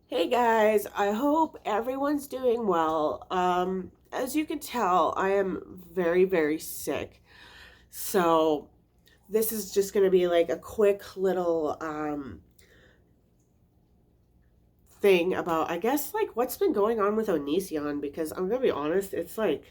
Hey guys, I hope everyone's doing well. As you can tell, I am very, very sick. So this is just going to be like a quick little thing about, I guess, like what's been going on with Onision because I'm going to be honest, it's like,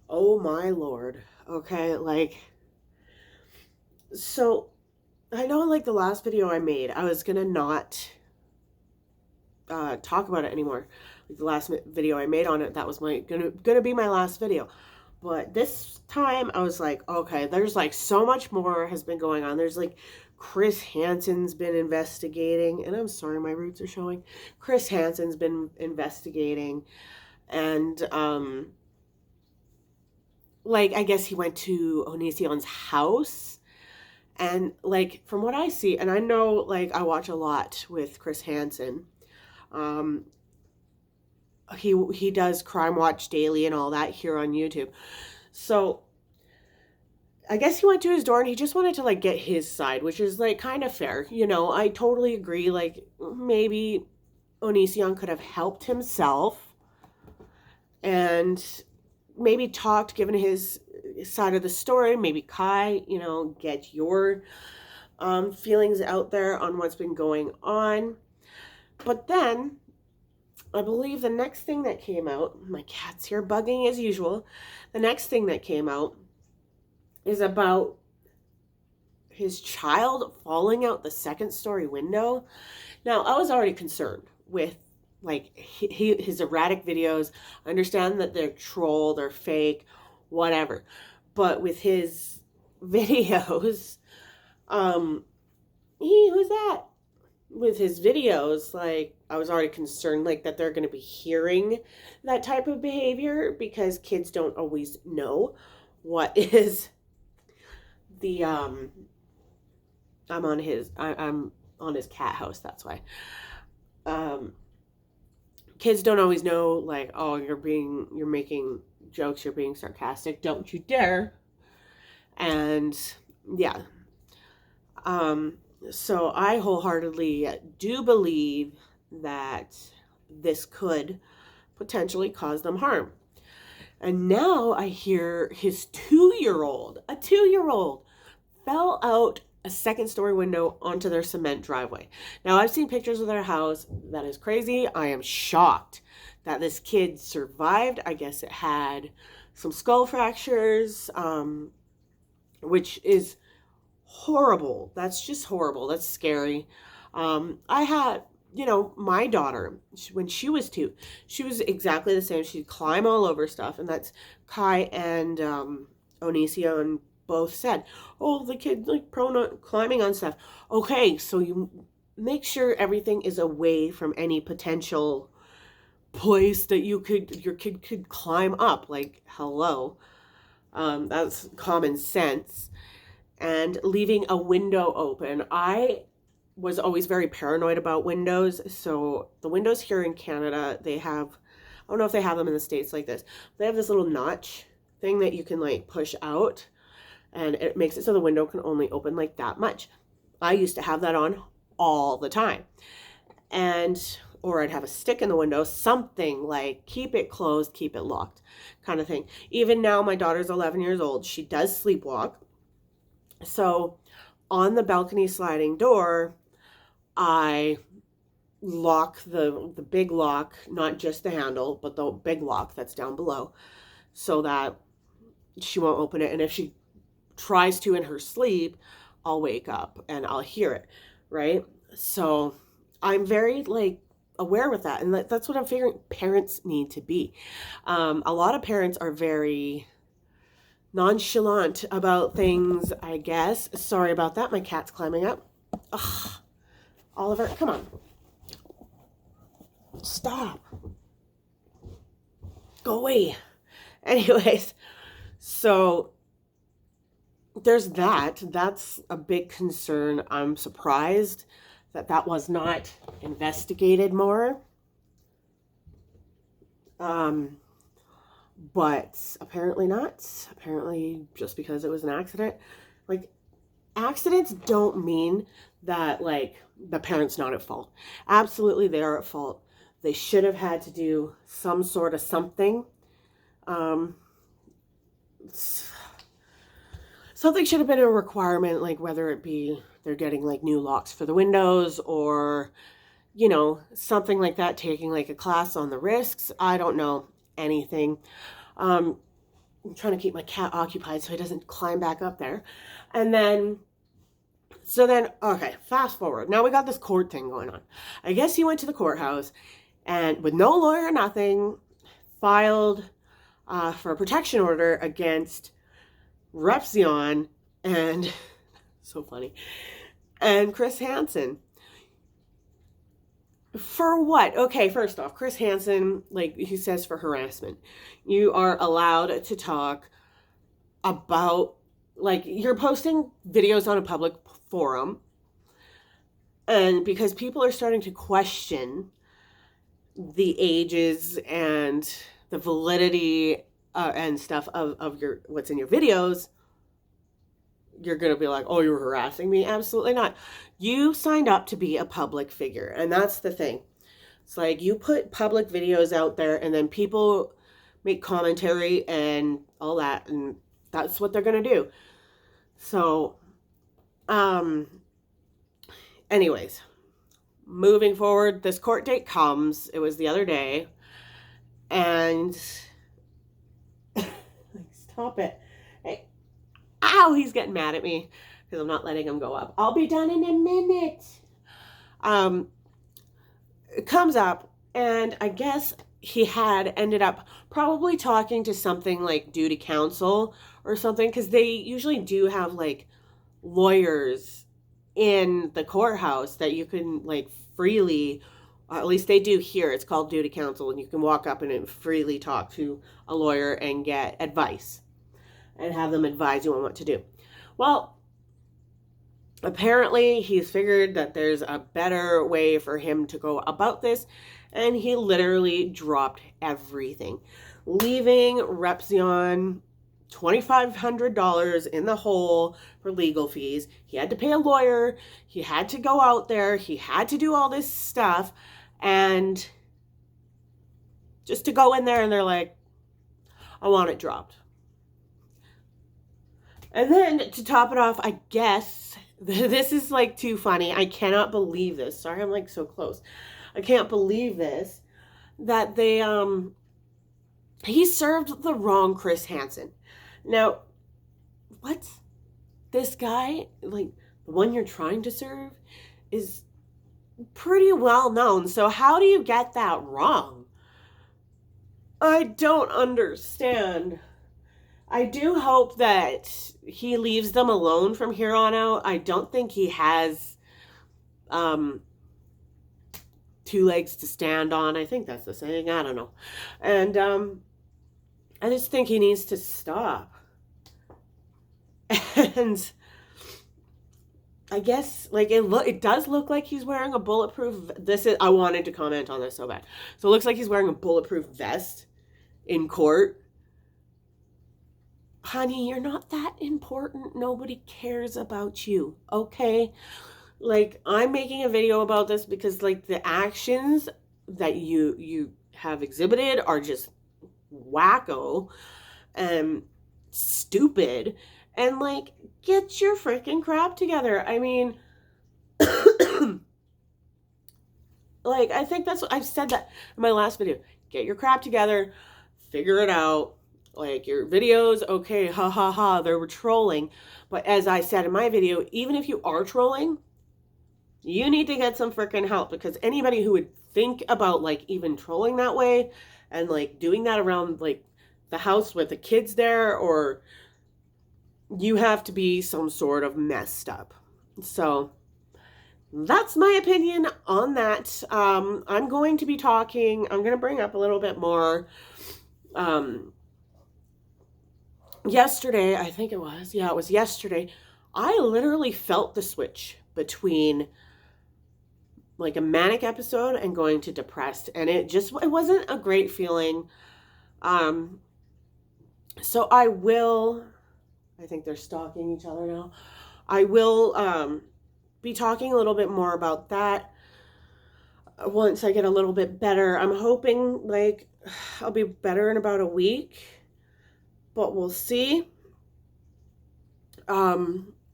oh my Lord. Okay, like, so I know like the last video I made, I was going to not talk about it anymore. Like the last video I made on it, that was my gonna be my last video. But this time I was like, okay, there's like so much more has been going on. There's like Chris Hansen's been investigating, and I'm sorry my roots are showing. Chris Hansen's been investigating, and like I guess he went to Onision's house. And like from what I see, and I know like I watch a lot with Chris Hansen. Um, he does Crime Watch Daily and all that here on YouTube. So I guess he went to his door and he just wanted to like get his side, which is like kind of fair. You know, I totally agree. Like maybe Onision could have helped himself and maybe talked, given his side of the story. Maybe Kai, get your feelings out there on what's been going on. But then I believe the next thing that came out, my cat's here bugging as usual. The next thing that came out is about his child falling out the second story window. Now, I was already concerned with like his erratic videos. I understand that they're troll, they're fake, whatever. But with his videos, who's that? With his videos, like I was already concerned like that they're going to be hearing that type of behavior because kids don't always know what is the I'm on his cat house, that's why. Um Kids don't always know like, oh, you're making jokes, you're being sarcastic, don't you dare. And yeah. So I wholeheartedly do believe that this could potentially cause them harm. And now I hear his 2-year old, fell out a second story window onto their cement driveway. Now I've seen pictures of their house. That is crazy. I am shocked that this kid survived. I guess it had some skull fractures, which is horrible. That's just horrible. That's scary. I had, my daughter, when she was 2, she was exactly the same. She'd climb all over stuff. And that's Kai and Onision both said, oh, the kid like prone on climbing on stuff. Okay, so you make sure everything is away from any potential place that your kid could climb up. Like, hello. That's common sense. And leaving a window open. I was always very paranoid about windows. So the windows here in Canada, they have, I don't know if they have them in the States like this. They have this little notch thing that you can like push out, and it makes it so the window can only open like that much. I used to have that on all the time. And or I'd have a stick in the window, something like keep it closed, keep it locked kind of thing. Even now my daughter's 11 years old. She does sleepwalk. So on the balcony sliding door, I lock the big lock, not just the handle, but the big lock that's down below, so that she won't open it. And if she tries to in her sleep, I'll wake up and I'll hear it, right? So I'm very like aware with that, and that's what I'm figuring parents need to be. A lot of parents are very nonchalant about things, I guess. Sorry about that. My cat's climbing up. Ugh. Oliver, come on. Stop. Go away. Anyways, so there's that. That's a big concern. I'm surprised that that was not investigated more. But apparently not. Apparently just because it was an accident. Like, accidents don't mean that, like, the parent's not at fault. Absolutely, they are at fault. They should have had to do some sort of something. Um, Something should have been a requirement, like whether it be they're getting like new locks for the windows or, you know, something like that, taking like a class on the risks. I don't know anything. I'm trying to keep my cat occupied so he doesn't climb back up there. And then, okay, fast forward. Now we got this court thing going on. I guess he went to the courthouse and with no lawyer, nothing, filed for a protection order against Repzion and so funny, and Chris Hansen. For what? Okay, first off, Chris Hansen, like he says, for harassment. You are allowed to talk about, like, you're posting videos on a public forum, and because people are starting to question the ages and the validity and stuff of your what's in your videos, you're going to be like, oh, you're harassing me? Absolutely not. You signed up to be a public figure, and that's the thing. It's like you put public videos out there, and then people make commentary and all that, and that's what they're going to do. So, anyways, moving forward, this court date comes. It was the other day, and stop it. Hey, ow, he's getting mad at me because I'm not letting him go up. I'll be done in a minute. It comes up, and I guess he had ended up probably talking to something like duty counsel or something, because they usually do have like lawyers in the courthouse that you can like freely, at least they do here, it's called duty counsel, and you can walk up and freely talk to a lawyer and get advice and have them advise you on what to do. Well, apparently he's figured that there's a better way for him to go about this, and he literally dropped everything, leaving Repzion $2,500 in the hole for legal fees. He had to pay a lawyer, he had to go out there, he had to do all this stuff, and just to go in there and they're like, I want it dropped. And then to top it off, I guess, this is like too funny. I cannot believe this. Sorry, I'm like so close. I can't believe this. That they, he served the wrong Chris Hansen. Now, what? This guy, like the one you're trying to serve, is pretty well known. So how do you get that wrong? I don't understand. I do hope that he leaves them alone from here on out. I don't think he has two legs to stand on. I think that's the saying. I don't know. And I just think he needs to stop. And I guess like it does look like he's wearing a bulletproof. I wanted to comment on this so bad. So it looks like he's wearing a bulletproof vest in court. Honey, you're not that important. Nobody cares about you, okay? Like, I'm making a video about this because, like, the actions that you have exhibited are just wacko and stupid. And, like, get your freaking crap together. I mean, like, I think that's what I've said that in my last video. Get your crap together, figure it out. Like, your videos, okay, ha ha ha, they were trolling. But as I said in my video, even if you are trolling, you need to get some freaking help, because anybody who would think about, like, even trolling that way and, like, doing that around, like, the house with the kids there, or you have to be some sort of messed up. So that's my opinion on that. I'm going to be talking, I'm going to bring up a little bit more, yesterday, I think it was. Yeah, it was yesterday. I literally felt the switch between like a manic episode and going to depressed. And it wasn't a great feeling. So I think they're stalking each other now. I will be talking a little bit more about that once I get a little bit better. I'm hoping like I'll be better in about a week, but we'll see.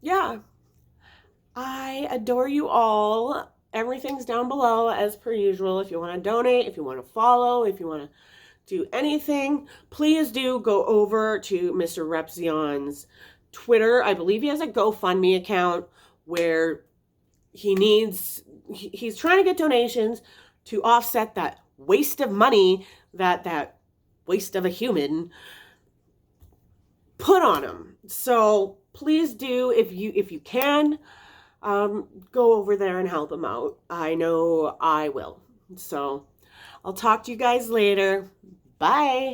Yeah, I adore you all. Everything's down below as per usual. If you want to donate, if you want to follow, if you want to do anything, please do go over to Mr. Repzion's Twitter. I believe he has a GoFundMe account where he's trying to get donations to offset that waste of money that waste of a human put on him. So please do, if you can, go over there and help him out. I know I will. So I'll talk to you guys later. Bye.